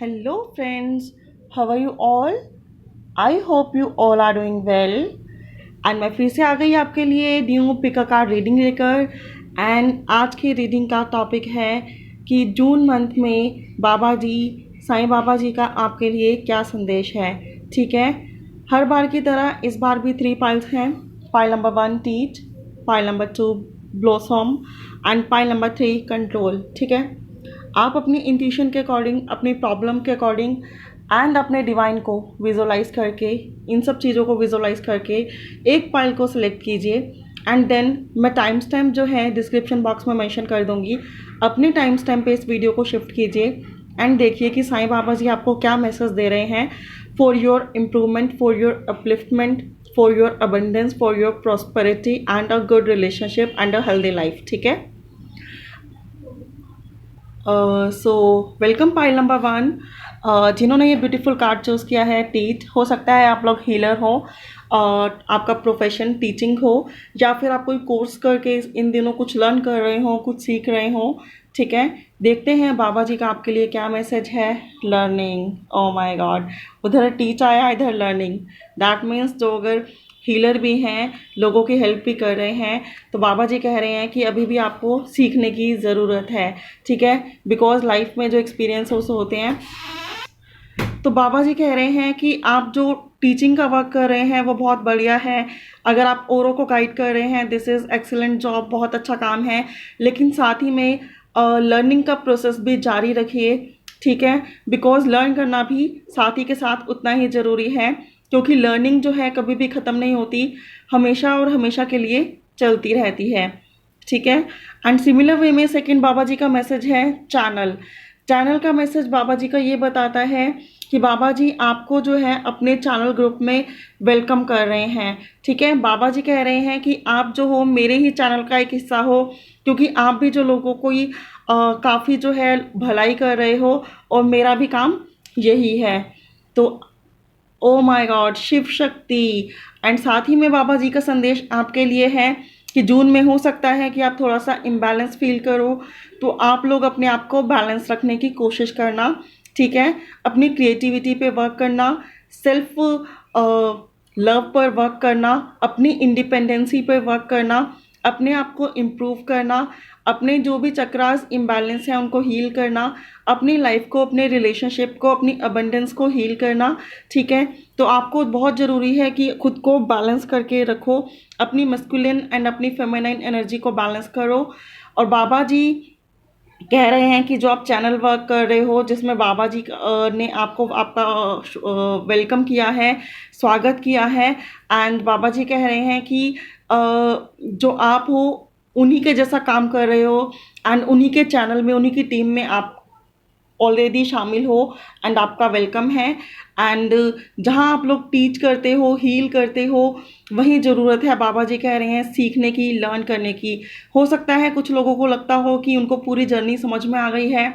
Hello, friends. How are you all? I hope you all are doing well. And मैं फिर से आ गई आपके लिए new pick a card reading लेकर। एंड आज की रीडिंग का टॉपिक है कि जून मंथ में बाबा जी, साईं बाबा जी का आपके लिए क्या संदेश है। ठीक है, हर बार की तरह इस बार भी 3 पाइल्स हैं। Pile number 1 teach, pile number 2 blossom and pile number 3 control. ठीक है, आप अपनी इंट्यूशन के अकॉर्डिंग, अपनी प्रॉब्लम के अकॉर्डिंग एंड अपने डिवाइन को विजुअलाइज करके, इन सब चीज़ों को विजुअलाइज करके एक फाइल को सिलेक्ट कीजिए। एंड देन मैं टाइम स्टैम्प जो है डिस्क्रिप्शन बॉक्स में मेंशन कर दूंगी, अपने टाइम स्टैम्प पे इस वीडियो को शिफ्ट कीजिए एंड देखिए कि साईं बाबा जी आपको क्या मैसेज दे रहे हैं for your improvement, for your upliftment, for your abundance, for your prosperity and a good relationship and a healthy life. ठीक है, सो वेलकम पाइल नंबर 1। जिन्होंने ये ब्यूटीफुल कार्ड चूज़ किया है टीच, हो सकता है आप लोग हीलर हो, आपका प्रोफेशन टीचिंग हो, या फिर आप कोई कोर्स करके इन दिनों कुछ लर्न कर रहे हो, कुछ सीख रहे हो। ठीक है, देखते हैं बाबा जी का आपके लिए क्या मैसेज है। लर्निंग, ओ माय गॉड, उधर टीच आया, इधर लर्निंग। दैट मीन्स जो अगर हीलर भी हैं, लोगों की हेल्प भी कर रहे हैं, तो बाबा जी कह रहे हैं कि अभी भी आपको सीखने की ज़रूरत है। ठीक है, बिकॉज लाइफ में जो एक्सपीरियंस होते हैं, तो बाबा जी कह रहे हैं कि आप जो टीचिंग का वर्क कर रहे हैं वो बहुत बढ़िया है। अगर आप औरों को गाइड कर रहे हैं, दिस इज़ एक्सीलेंट जॉब, बहुत अच्छा काम है। लेकिन साथ ही में लर्निंग का प्रोसेस भी जारी रखिए। ठीक है, बिकॉज लर्न करना भी साथ ही के साथ उतना ही ज़रूरी है, क्योंकि लर्निंग जो है कभी भी ख़त्म नहीं होती, हमेशा और हमेशा के लिए चलती रहती है। ठीक है, एंड सिमिलर वे में सेकंड बाबा जी का मैसेज है चैनल। चैनल का मैसेज बाबा जी का ये बताता है कि बाबा जी आपको जो है अपने चैनल ग्रुप में वेलकम कर रहे हैं। ठीक है, बाबा जी कह रहे हैं कि आप जो हो मेरे ही चैनल का एक हिस्सा हो, क्योंकि आप भी जो लोगों को ही काफ़ी जो है भलाई कर रहे हो, और मेरा भी काम यही है। तो oh my God, Shiv Shakti. And साथ ही में बाबा जी का संदेश आपके लिए है कि जून में हो सकता है कि आप थोड़ा सा इम्बैलेंस फील करो, तो आप लोग अपने आप को बैलेंस रखने की कोशिश करना। ठीक है, अपनी क्रिएटिविटी पे वर्क करना, सेल्फ लव पर वर्क करना, अपनी इंडिपेंडेंसी पे वर्क करना, अपने आप को इम्प्रूव करना, अपने जो भी चक्रास इम्बैलेंस हैं उनको हील करना, अपनी लाइफ को, अपने रिलेशनशिप को, अपनी अबंडेंस को हील करना। ठीक है, तो आपको बहुत ज़रूरी है कि खुद को बैलेंस करके रखो, अपनी मस्कुलिन एंड अपनी फेमिनाइन एनर्जी को बैलेंस करो। और बाबा जी कह रहे हैं कि जो आप चैनल वर्क कर रहे हो, जिसमें बाबा जी ने आपको आपका वेलकम किया है, स्वागत किया है, एंड बाबा जी कह रहे हैं कि जो आप हो उन्हीं के जैसा काम कर रहे हो, एंड उन्हीं के चैनल में, उन्हीं की टीम में आप ऑलरेडी शामिल हो, एंड आपका वेलकम है। एंड जहाँ आप लोग टीच करते हो, हील करते हो, वहीं ज़रूरत है, बाबा जी कह रहे हैं, सीखने की, लर्न करने की। हो सकता है कुछ लोगों को लगता हो कि उनको पूरी जर्नी समझ में आ गई है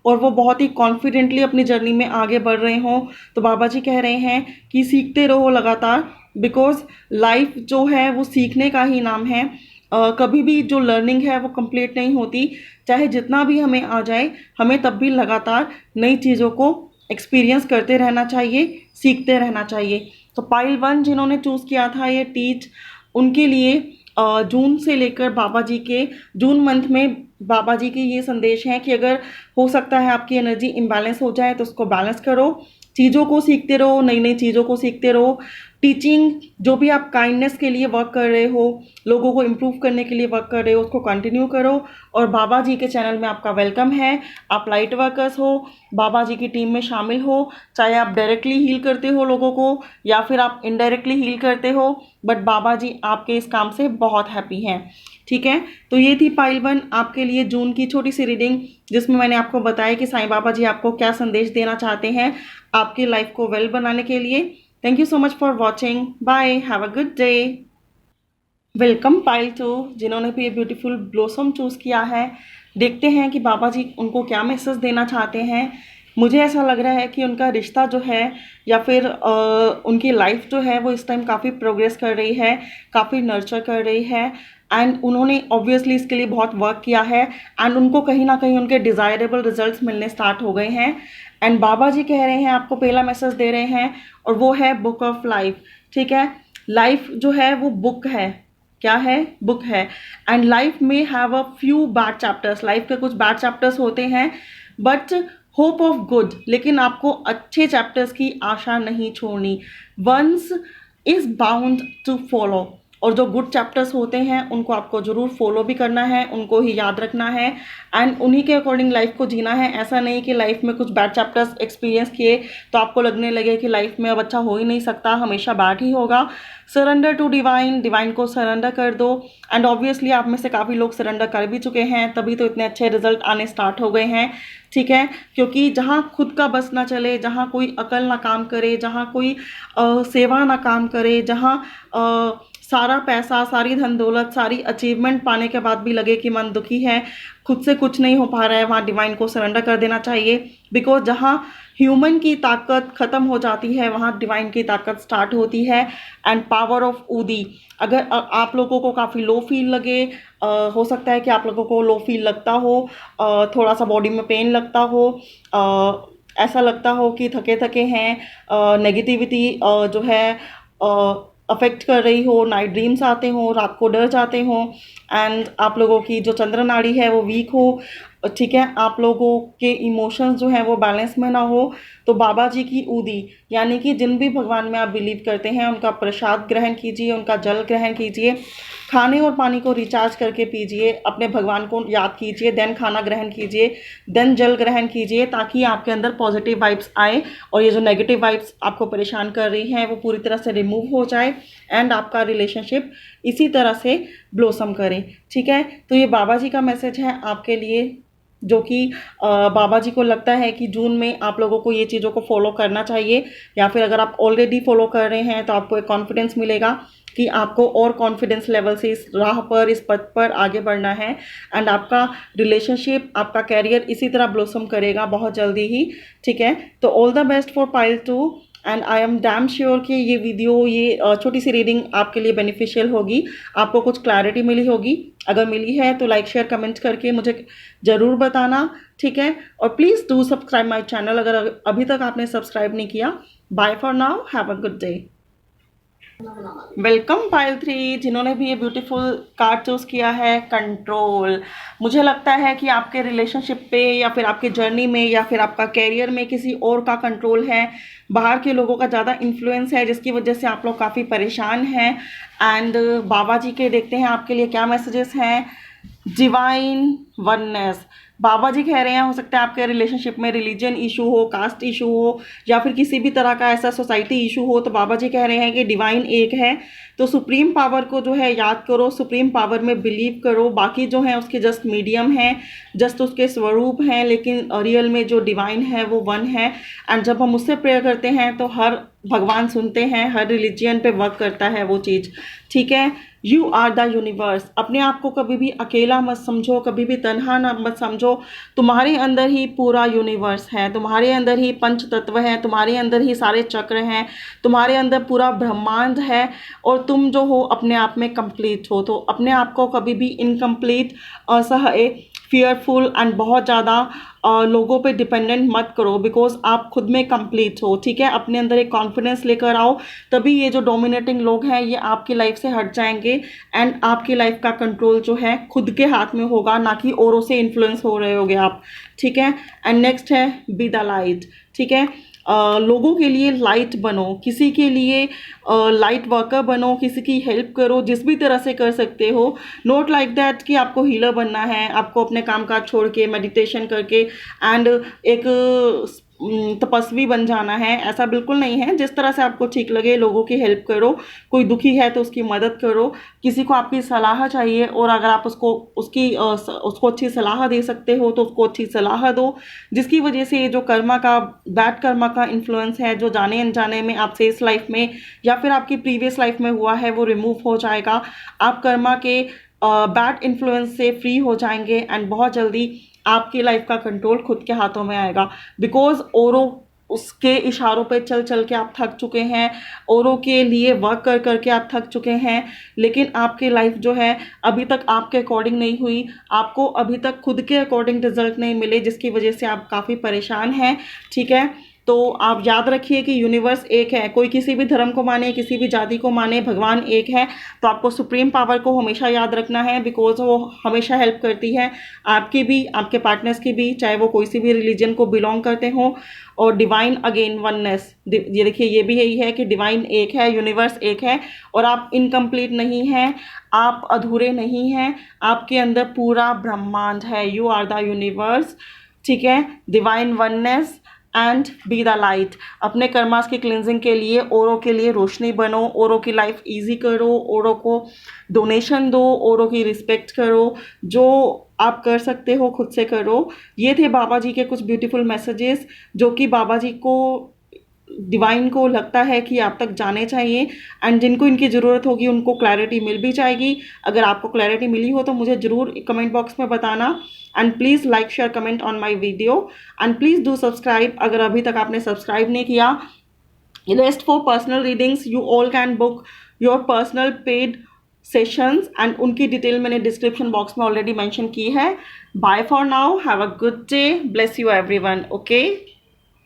और वो बहुत ही कॉन्फिडेंटली अपनी जर्नी में आगे बढ़ रहे हों, तो बाबा जी कह रहे हैं कि सीखते रहो लगातार, बिकॉज लाइफ जो है वो सीखने का ही नाम है। कभी भी जो लर्निंग है वो कंप्लीट नहीं होती, चाहे जितना भी हमें आ जाए, हमें तब भी लगातार नई चीज़ों को एक्सपीरियंस करते रहना चाहिए, सीखते रहना चाहिए। तो पाइल 1 जिन्होंने चूज़ किया था ये टीच, उनके लिए जून से लेकर बाबा जी के जून मंथ में बाबा जी के ये संदेश हैं कि अगर हो सकता है आपकी एनर्जी इम्बैलेंस हो जाए तो उसको बैलेंस करो, चीज़ों को सीखते रहो, नई नई चीज़ों को सीखते रहो। टीचिंग, जो भी आप काइंडनेस के लिए वर्क कर रहे हो, लोगों को इम्प्रूव करने के लिए वर्क कर रहे हो, उसको कंटिन्यू करो। और बाबा जी के चैनल में आपका वेलकम है। आप लाइट वर्कर्स हो, बाबा जी की टीम में शामिल हो, चाहे आप डायरेक्टली हील करते हो लोगों को या फिर आप इनडायरेक्टली हील करते हो, बट बाबा जी आपके इस काम से बहुत हैप्पी हैं। ठीक है, तो ये थी पाइल 1 आपके लिए जून की छोटी सी रीडिंग, जिसमें मैंने आपको बताया कि साईं बाबा जी आपको क्या संदेश देना चाहते हैं आपकी लाइफ को वेल बनाने के लिए। Thank you so much for watching, bye, have a good day. Welcome pile 2 जिन्होंने भी ये ब्यूटीफुल ब्लॉसम चूज़ किया है। देखते हैं कि बाबा जी उनको क्या मैसेज देना चाहते हैं। मुझे ऐसा लग रहा है कि उनका रिश्ता जो है, या फिर उनकी लाइफ जो है, वो इस टाइम काफ़ी प्रोग्रेस कर रही है, काफ़ी नर्चर कर रही है। एंड उन्होंने ऑब्वियसली इसके लिए बहुत वर्क किया है एंड उनको कहीं ना कहीं उनके डिज़ायरेबल रिजल्ट्स मिलने स्टार्ट हो गए हैं। एंड बाबा जी कह रहे हैं, आपको पहला मैसेज दे रहे हैं, और वो है बुक ऑफ लाइफ। ठीक है, लाइफ जो है वो बुक है। क्या है? बुक है। एंड लाइफ में have a few bad chapters, life के कुछ बैड चैप्टर्स होते हैं, बट होप ऑफ गुड, लेकिन आपको अच्छे चैप्टर्स की आशा नहीं छोड़नी। Once is bound to follow, और जो गुड चैप्टर्स होते हैं उनको आपको ज़रूर फॉलो भी करना है, उनको ही याद रखना है एंड उन्हीं के अकॉर्डिंग लाइफ को जीना है। ऐसा नहीं कि लाइफ में कुछ बैड चैप्टर्स एक्सपीरियंस किए तो आपको लगने लगे कि लाइफ में अब अच्छा हो ही नहीं सकता, हमेशा बैड ही होगा। सरेंडर टू डिवाइन, डिवाइन को सरेंडर कर दो। एंड ऑब्वियसली आप में से काफ़ी लोग सरेंडर कर भी चुके हैं, तभी तो इतने अच्छे रिजल्ट आने स्टार्ट हो गए हैं। ठीक है, क्योंकि जहाँ खुद का बस ना चले, जहाँ कोई अकल ना काम करे, जहाँ कोई सेवा ना काम करे, जहाँ सारा पैसा, सारी धन दौलत, सारी अचीवमेंट पाने के बाद भी लगे कि मन दुखी है, खुद से कुछ नहीं हो पा रहा है, वहाँ डिवाइन को सरेंडर कर देना चाहिए। बिकॉज जहाँ ह्यूमन की ताकत ख़त्म हो जाती है वहाँ डिवाइन की ताकत स्टार्ट होती है। एंड पावर ऑफ ऊदी, अगर आप लोगों को काफ़ी लो फील लगे, हो सकता है कि आप लोगों को लो फील लगता हो, थोड़ा सा बॉडी में पेन लगता हो, ऐसा लगता हो कि थके थके हैं, नेगेटिविटी जो है अफेक्ट कर रही हो, नाइट ड्रीम्स आते हो, रात को डर जाते हो, एंड आप लोगों की जो चंद्र नाड़ी है वो वीक हो, ठीक है, आप लोगों के इमोशंस जो हैं वो बैलेंस में ना हो, तो बाबा जी की ऊदी, यानी कि जिन भी भगवान में आप बिलीव करते हैं उनका प्रसाद ग्रहण कीजिए, उनका जल ग्रहण कीजिए, खाने और पानी को रिचार्ज करके पीजिए, अपने भगवान को याद कीजिए, देन खाना ग्रहण कीजिए, देन जल ग्रहण कीजिए, ताकि आपके अंदर पॉजिटिव वाइब्स आए और ये जो नेगेटिव वाइब्स आपको परेशान कर रही हैं वो पूरी तरह से रिमूव हो जाए एंड आपका रिलेशनशिप इसी तरह से ब्लोसम करे। ठीक है, तो ये बाबा जी का मैसेज है आपके लिए, जो कि बाबा जी को लगता है कि जून में आप लोगों को ये चीज़ों को फॉलो करना चाहिए, या फिर अगर आप ऑलरेडी फॉलो कर रहे हैं तो आपको एक कॉन्फिडेंस मिलेगा कि आपको और कॉन्फिडेंस लेवल से इस राह पर, इस पथ पर आगे बढ़ना है एंड आपका रिलेशनशिप, आपका कैरियर इसी तरह ब्लॉसम करेगा बहुत जल्दी ही। ठीक है, तो all the best for pile 2 and I am damn sure कि ये वीडियो, ये छोटी सी रीडिंग आपके लिए बेनिफिशियल होगी, आपको कुछ क्लैरिटी मिली होगी। अगर मिली है तो लाइक शेयर कमेंट करके मुझे ज़रूर बताना। ठीक है, और please do subscribe my channel अगर अभी तक आपने सब्सक्राइब नहीं किया। Bye for now, have a good day. Welcome pile 3, जिन्होंने भी ये ब्यूटीफुल कार्ड चूज़ किया है, कंट्रोल। मुझे लगता है कि आपके रिलेशनशिप पे या फिर आपके जर्नी में या फिर आपका कैरियर में किसी और का कंट्रोल है, बाहर के लोगों का ज़्यादा इन्फ्लुएंस है, जिसकी वजह से आप लोग काफ़ी परेशान हैं। एंड बाबा जी के देखते हैं आपके लिए क्या मैसेजेस हैं। डिवाइन वननेस, बाबा जी कह रहे हैं हो सकता है आपके रिलेशनशिप में रिलीजन इशू हो, कास्ट इशू हो, या फिर किसी भी तरह का ऐसा सोसाइटी इशू हो, तो बाबा जी कह रहे हैं कि डिवाइन एक है, तो सुप्रीम पावर को जो है याद करो, सुप्रीम पावर में बिलीव करो, बाकी जो है उसके जस्ट मीडियम हैं, जस्ट उसके स्वरूप हैं, लेकिन रियल में जो डिवाइन है वो वन है। एंड जब हम उससे प्रेयर करते हैं तो हर भगवान सुनते हैं, हर रिलीजियन पे वर्क करता है वो चीज़। ठीक है, यू आर द यूनिवर्स, अपने आप को कभी भी अकेला मत समझो, कभी भी तन्हा ना मत समझो, तुम्हारे अंदर ही पूरा यूनिवर्स है, तुम्हारे अंदर ही पंच तत्व हैं, तुम्हारे अंदर ही सारे चक्र हैं, तुम्हारे अंदर पूरा ब्रह्मांड है, और तुम जो हो अपने आप में कंप्लीट हो। तो अपने आप को कभी भी इनकम्प्लीट, असहाय, फियरफुल एंड बहुत ज़्यादा लोगों पे डिपेंडेंट मत करो, बिकॉज आप खुद में कंप्लीट हो। ठीक है, अपने अंदर एक कॉन्फिडेंस लेकर आओ, तभी ये जो डोमिनेटिंग लोग हैं ये आपकी लाइफ से हट जाएंगे एंड आपकी लाइफ का कंट्रोल जो है खुद के हाथ में होगा, ना कि औरों से इन्फ्लुएंस हो रहे होगे आप। ठीक है, एंड नेक्स्ट है बी द लाइट। ठीक है, लोगों के लिए लाइट बनो, किसी के लिए लाइट वर्कर बनो, किसी की हेल्प करो जिस भी तरह से कर सकते हो। नोट लाइक दैट कि आपको हीलर बनना है, आपको अपने काम काज छोड़ के मेडिटेशन करके एंड एक तपस्वी बन जाना है, ऐसा बिल्कुल नहीं है। जिस तरह से आपको ठीक लगे लोगों की हेल्प करो, कोई दुखी है तो उसकी मदद करो, किसी को आपकी सलाह चाहिए और अगर आप उसको अच्छी सलाह दे सकते हो तो उसको अच्छी सलाह दो, जिसकी वजह से ये जो कर्मा का, बैड कर्मा का इन्फ्लुएंस है जो जाने अनजाने में आपसे इस लाइफ में या फिर आपकी प्रीवियस लाइफ में हुआ है वो रिमूव हो जाएगा। आप कर्मा के बैड इन्फ्लुएंस से फ्री हो जाएंगे एंड बहुत जल्दी आपकी लाइफ का कंट्रोल खुद के हाथों में आएगा। बिकॉज औरों उसके इशारों पे चल चल के आप थक चुके हैं, औरों के लिए वर्क कर कर के आप थक चुके हैं, लेकिन आपकी लाइफ जो है अभी तक आपके अकॉर्डिंग नहीं हुई, आपको अभी तक खुद के अकॉर्डिंग रिजल्ट नहीं मिले, जिसकी वजह से आप काफ़ी परेशान हैं। ठीक है, तो आप याद रखिए कि यूनिवर्स एक है, कोई किसी भी धर्म को माने, किसी भी जाति को माने, भगवान एक है। तो आपको सुप्रीम पावर को हमेशा याद रखना है, बिकॉज वो हमेशा हेल्प करती है, आपकी भी, आपके पार्टनर्स की भी, चाहे वो कोई सी भी रिलीजन को बिलोंग करते हों। और डिवाइन अगेन वननेस, ये देखिए ये भी यही है कि डिवाइन एक है, यूनिवर्स एक है, और आप इनकम्प्लीट नहीं हैं, आप अधूरे नहीं हैं, आपके अंदर पूरा ब्रह्मांड है। You are the universe. ठीक है, divine oneness and be the light. अपने कर्मास की क्लिनजिंग के लिए औरों के लिए रोशनी बनो, औरों की लाइफ इजी करो, औरों को डोनेशन दो, औरों की रिस्पेक्ट करो, जो आप कर सकते हो खुद से करो। ये थे बाबा जी के कुछ ब्यूटीफुल मैसेजेस, जो कि बाबा जी को, डिवाइन को लगता है कि आप तक जाने चाहिए, एंड जिनको इनकी ज़रूरत होगी उनको क्लैरिटी मिल भी जाएगी। अगर आपको क्लैरिटी मिली हो तो मुझे ज़रूर कमेंट बॉक्स में बताना, and please like share comment on my video, and please do subscribe अगर अभी तक आपने सब्सक्राइब नहीं किया। Rest for personal readings you all can book your personal paid sessions, and उनकी डिटेल मैंने डिस्क्रिप्शन बॉक्स में ऑलरेडी मेंशन की है। Bye for now, have a good day, bless you everyone. Okay.